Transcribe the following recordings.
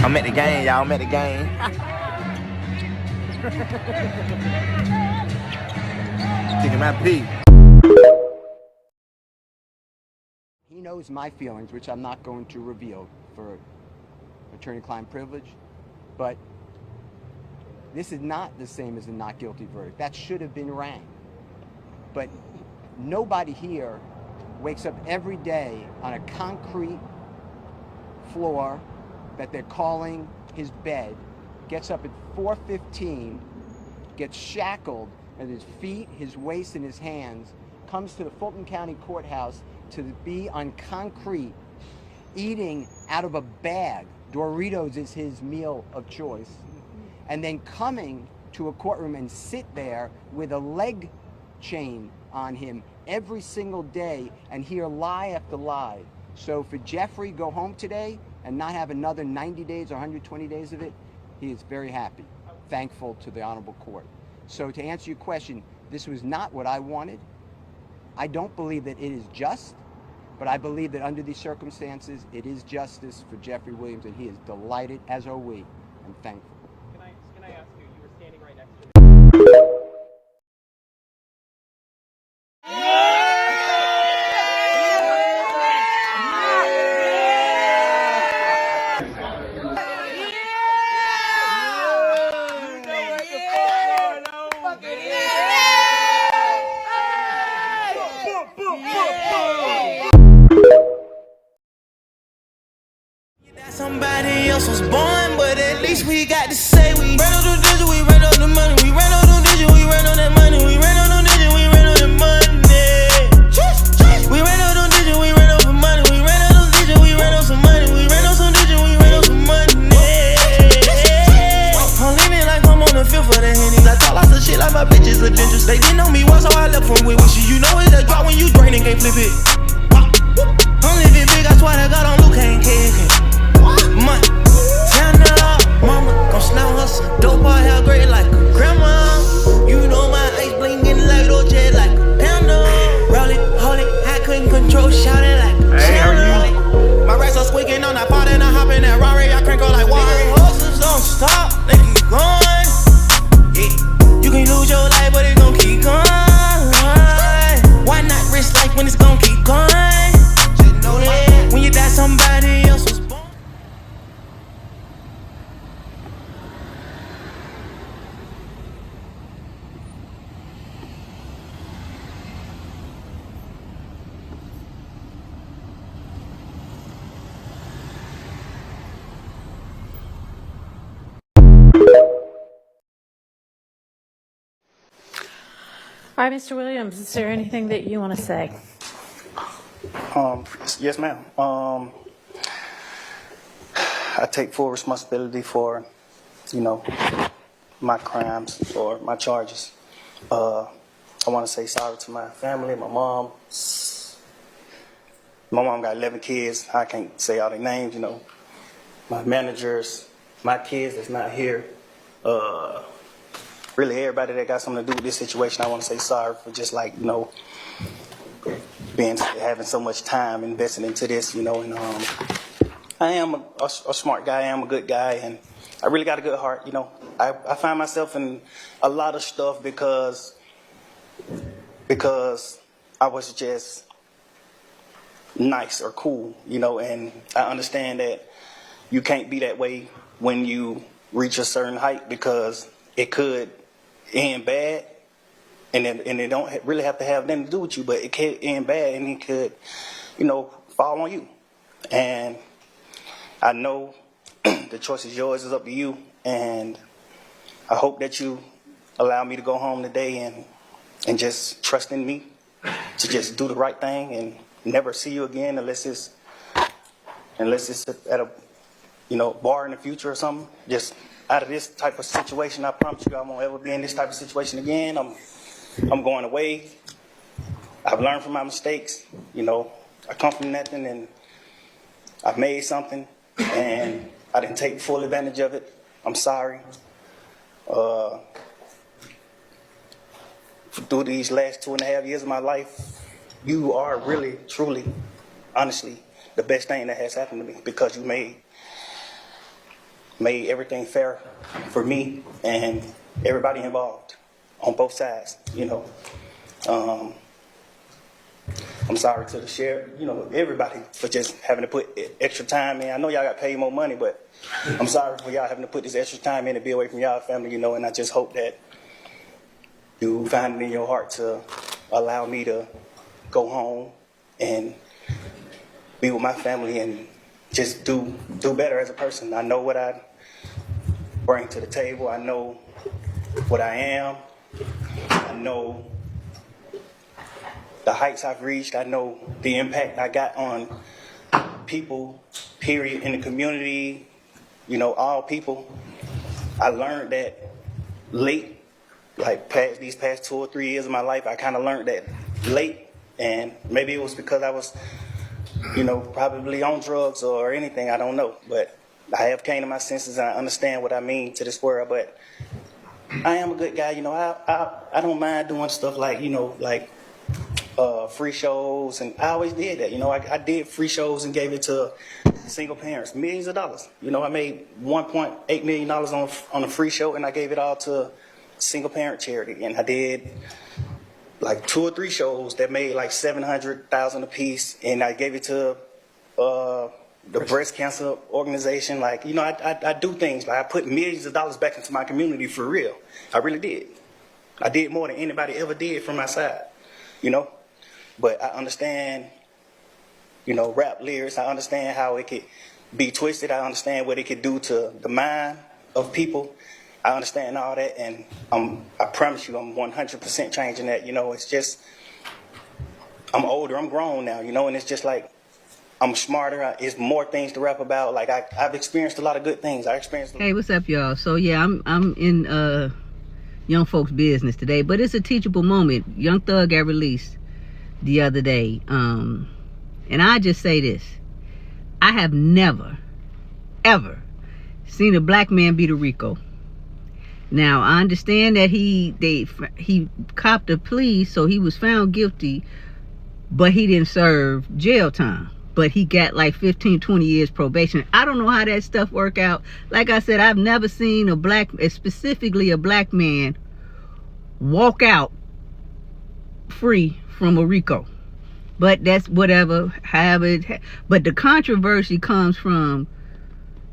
I'm at the game, y'all. I'm at the game. Taking my pee. He knows my feelings, which I'm not going to reveal for attorney-client privilege, but this is not the same as a not guilty verdict. That should have been rang. But nobody here wakes up every day on a concrete floor that they're calling his bed, gets up at 4:15, gets shackled at his feet, his waist, and his hands, comes to the Fulton County Courthouse to be on concrete, eating out of a bag. Doritos is his meal of choice. And then coming to a courtroom and sit there with a leg chain on him every single day and hear lie after lie. So for Jeffrey go home today and not have another 90 days or 120 days of it, he is very happy, thankful to the honorable court. So to answer your question, this was not what I wanted. I don't believe that it is just, but I believe that under these circumstances, it is justice for Jeffrey Williams, and he is delighted, as are we, and thankful. Can I ask you, you were standing right next to me. Somebody else was born, but at least we got to say we ran on the digit, we ran on the money, we ran on the digit, we ran on that money, we ran on the digit, we ran on that money. We ran on the digit, we ran on some money, we ran on the digit, we ran on some money, we ran on some digit, we ran on some money. I'm leaning like I'm on the fifth of the Hennies. I talk lots of shit like my bitches are dangerous. They didn't know me once, so I left from with wishes. You know it's a drop when you drain and can't flip it. I'm living big, I swear to God on Luke, ain't kicking. Money, turn up, mama, gon' slam her some dope, I have great like a grandma. You know my ice blinking like Dolce, like a panda. Roll it, hold it, I couldn't control, shout it like a hey, my racks are squeaking on that pot and I hop in that Rari, I crank all like water. Horses don't stop, they keep going. Yeah, you can lose your life, but it gon' keep going. Why not risk life when it's gon' keep going? Yeah, when you die, somebody else was born. All right, Mr. Williams, is there anything that you want to say? Yes, ma'am. I take full responsibility for, my crimes or my charges. I want to say sorry to my family, my mom. My mom got 11 kids. I can't say all their names, My managers, my kids that's not here. Really everybody that got something to do with this situation, I want to say sorry for just having so much time invested into this, and I am a smart guy, I am a good guy, and I really got a good heart, I find myself in a lot of stuff because I was just nice or cool, and I understand that you can't be that way when you reach a certain height because it could end bad, and it don't really have to have nothing to do with you, but it could end bad and it could, fall on you. And I know the choice is yours, it's up to you, and I hope that you allow me to go home today and just trust in me to just do the right thing and never see you again unless it's at a bar in the future or something. Just out of this type of situation, I promise you I won't ever be in this type of situation again. I'm going away. I've learned from my mistakes. I come from nothing and I've made something and I didn't take full advantage of it. I'm sorry. Through these last 2.5 years of my life, you are really, truly, honestly, the best thing that has happened to me because you made made everything fair for me and everybody involved on both sides, you know. I'm sorry to the sheriff, you know, everybody for just having to put extra time in. I know y'all got paid more money, but I'm sorry for y'all having to put this extra time in to be away from y'all family, you know, and I just hope that you find it in your heart to allow me to go home and be with my family and just do better as a person. I know what I bring to the table. I know what I am. I know the heights I've reached. I know the impact I got on people, period, in the community, you know, all people. I learned that late, like these past 2 or 3 years of my life, I kind of learned that late, and maybe it was because I was, you know, probably on drugs or anything, I don't know, but I have came to my senses and I understand what I mean to this world. But I am a good guy, you know. I don't mind doing stuff like, you know, like free shows, and I always did that, you know. I did free shows and gave it to single parents, millions of dollars. You know, I made $1.8 million on a free show, and I gave it all to single parent charity. And I did like 2 or 3 shows that made like $700,000 a piece, and I gave it to the breast cancer organization. Like, you know, I do things like I put millions of dollars back into my community for real. I really did. I did more than anybody ever did from my side, you know. But I understand, you know, rap lyrics. I understand how it could be twisted. I understand what it could do to the mind of people. I understand all that, and I promise you I'm 100% changing that. You know, it's just, I'm older, I'm grown now, you know, and it's just like, I'm smarter. It's more things to rap about. Like, I've experienced a lot of good things. Hey, what's up, y'all? So yeah, I'm in young folks' business today, but it's a teachable moment. Young Thug got released the other day, and I just say this: I have never, ever seen a black man beat a Rico. Now I understand that he copped a plea, so he was found guilty, but he didn't serve jail time. But he got like 15, 20 years probation. I don't know how that stuff work out. Like I said, I've never seen specifically a black man walk out free from a RICO. But that's whatever, but the controversy comes from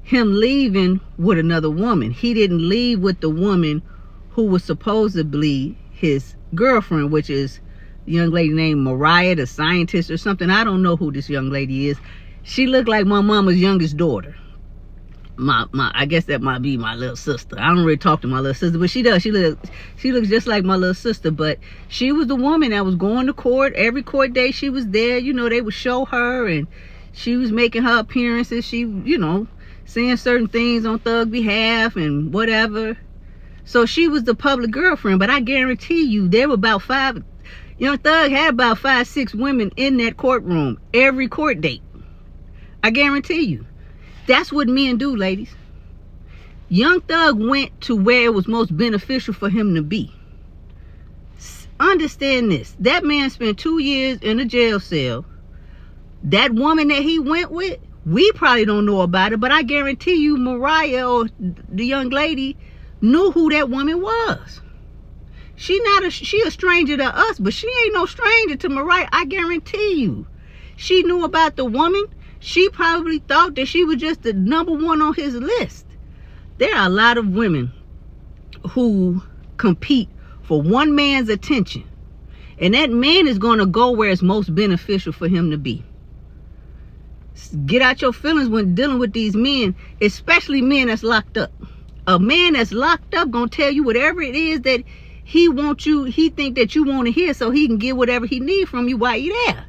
him leaving with another woman. He didn't leave with the woman who was supposedly his girlfriend, which is a young lady named Mariah, the scientist or something. I don't know who this young lady is. She looked like my mama's youngest daughter. I guess that might be my little sister. I don't really talk to my little sister, but she does. She looks just like my little sister. But she was the woman that was going to court every court day. She was there. You know, they would show her, and she was making her appearances. She, you know, saying certain things on Thug's behalf and whatever. So she was the public girlfriend. But I guarantee you, there were about 5. Young Thug had about 5, 6 women in that courtroom every court date. I guarantee you. That's what men do, ladies. Young Thug went to where it was most beneficial for him to be. Understand this. That man spent 2 years in a jail cell. That woman that he went with, we probably don't know about it, but I guarantee you Mariah or the young lady knew who that woman was. She a stranger to us, but she ain't no stranger to Mariah. I guarantee you. She knew about the woman. She probably thought that she was just the #1 on his list. There are a lot of women who compete for one man's attention, and that man is going to go where it's most beneficial for him to be. Get out your feelings when dealing with these men, especially men that's locked up. A man that's locked up gonna tell you whatever it is that he think that you want to hear, so he can get whatever he need from you while you're there.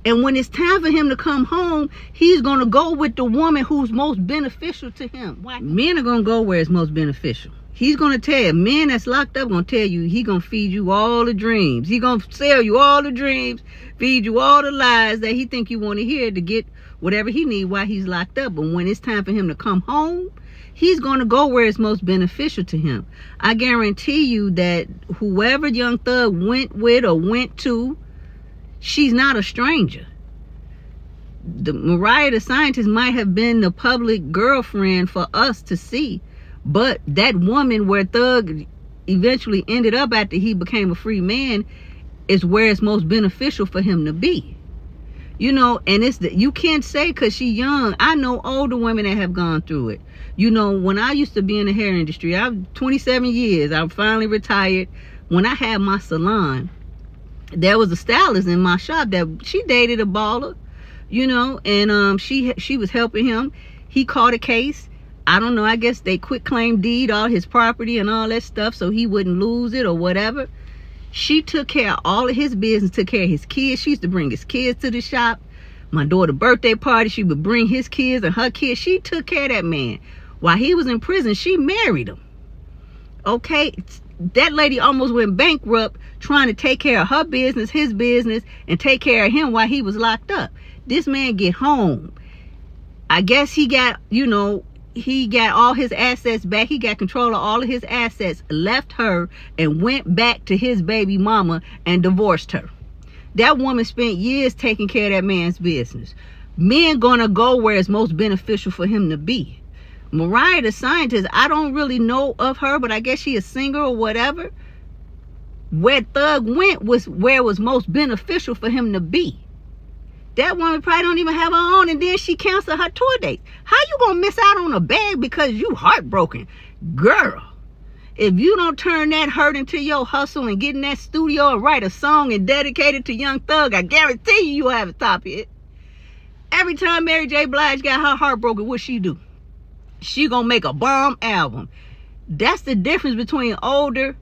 And when it's time for him to come home, he's going to go with the woman who's most beneficial to him. Why? Men are going to go where it's most beneficial. He's going to tell you, men that's locked up going to tell you, he going to feed you all the dreams. He going to sell you all the dreams, feed you all the lies that he think you want to hear to get whatever he need while he's locked up. But when it's time for him to come home, he's going to go where it's most beneficial to him. I guarantee you that whoever Young Thug went with or went to, she's not a stranger. the Mariah the Scientist might have been the public girlfriend for us to see, but that woman where Thug eventually ended up after he became a free man is where it's most beneficial for him to be. You know, and you can't say because she's young. I know older women that have gone through it. You know, when I used to be in the hair industry, I'm 27 years. I'm finally retired. When I had my salon, there was a stylist in my shop that she dated a baller, you know, and she was helping him. He caught a case. I don't know, I guess they quit claim deed all his property and all that stuff so he wouldn't lose it or whatever. She took care of all of his business, took care of his kids. She used to bring his kids to the shop. My daughter's birthday party, she would bring his kids and her kids. She took care of that man. While he was in prison, she married him. Okay? That lady almost went bankrupt trying to take care of her business, his business, and take care of him while he was locked up. This man get home. I guess he got, you know, he got all his assets back. He got control of all of his assets, left her, and went back to his baby mama and divorced her. That woman spent years taking care of that man's business. Men gonna go where it's most beneficial for him to be. Mariah the Scientist, I don't really know of her, but I guess she a singer or whatever. Where Thug went was where it was most beneficial for him to be. That woman probably don't even have her own, and then she canceled her tour dates. How you gonna miss out on a bag because you heartbroken? Girl, if you don't turn that hurt into your hustle and get in that studio and write a song and dedicate it to Young Thug, I guarantee you'll have a top hit. Every time Mary J. Blige got her heart broken, what she do? She gonna make a bomb album. That's the difference between older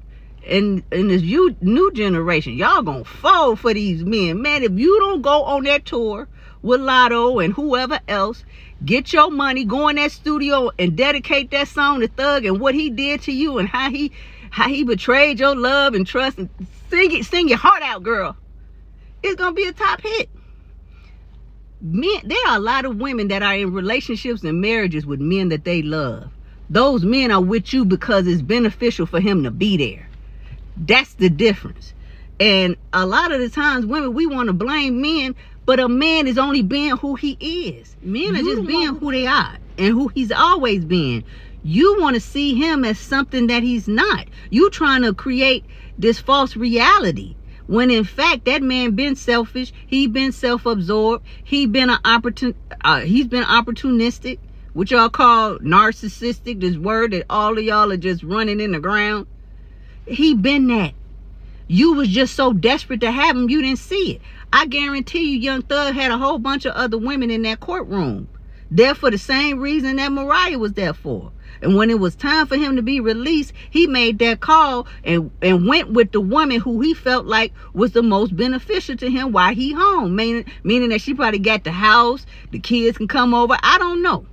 and this new generation. Y'all gonna fall for these men. Man, if you don't go on that tour with Lotto and whoever else, get your money, go in that studio and dedicate that song to Thug and what he did to you and how he betrayed your love and trust, and sing your heart out, girl. It's gonna be a top hit. Men, there are a lot of women that are in relationships and marriages with men that they love. Those men are with you because it's beneficial for him to be there. That's the difference. And a lot of the times, women, we want to blame men, but a man is only being who he is. Men are just being who they are and who he's always been. You want to see him as something that he's not. You trying to create this false reality, when in fact that man been selfish. He been self-absorbed. He's been opportunistic, which y'all call narcissistic, this word that all of y'all are just running in the ground. He been that. You was just so desperate to have him, you didn't see it. I guarantee you, Young Thug had a whole bunch of other women in that courtroom, there for the same reason that Mariah was there for. And when it was time for him to be released, he made that call and went with the woman who he felt like was the most beneficial to him while he home. Meaning that she probably got the house, the kids can come over. I don't know.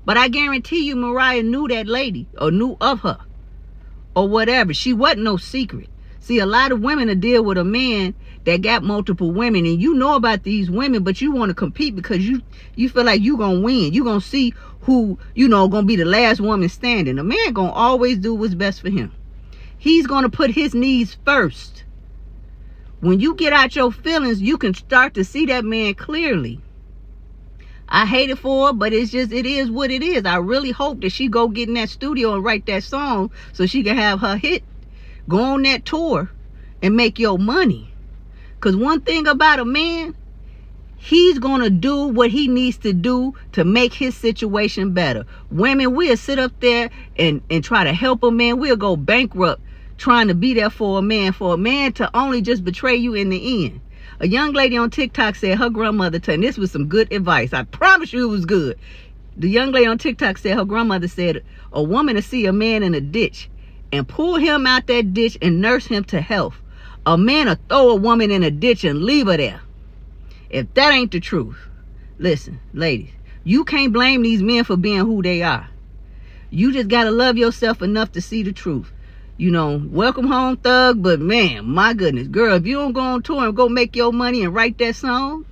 But I guarantee you Mariah knew that lady or knew of her or whatever. She wasn't no secret. See, a lot of women will deal with a man that got multiple women, and you know about these women, but you want to compete because you feel like you gonna win. You gonna see who, you know, gonna be the last woman standing. A man gonna always do what's best for him. He's gonna put his needs first. When you get out your feelings, you can start to see that man clearly. I hate it for her, but it is what it is. I really hope that she go get in that studio and write that song so she can have her hit, go on that tour and make your money. Because one thing about a man, he's going to do what he needs to do to make his situation better. Women, we'll sit up there and try to help a man. We'll go bankrupt trying to be there for a man to only just betray you in the end. A young lady on TikTok said her grandmother told, and this was some good advice. I promise you it was good. The young lady on TikTok said her grandmother said a woman to see a man in a ditch and pull him out that ditch and nurse him to health. A man will throw a woman in a ditch and leave her there. If that ain't the truth, listen, ladies, you can't blame these men for being who they are. You just got to love yourself enough to see the truth. You know, welcome home, Thug, but man, my goodness, girl, if you don't go on tour and go make your money and write that song,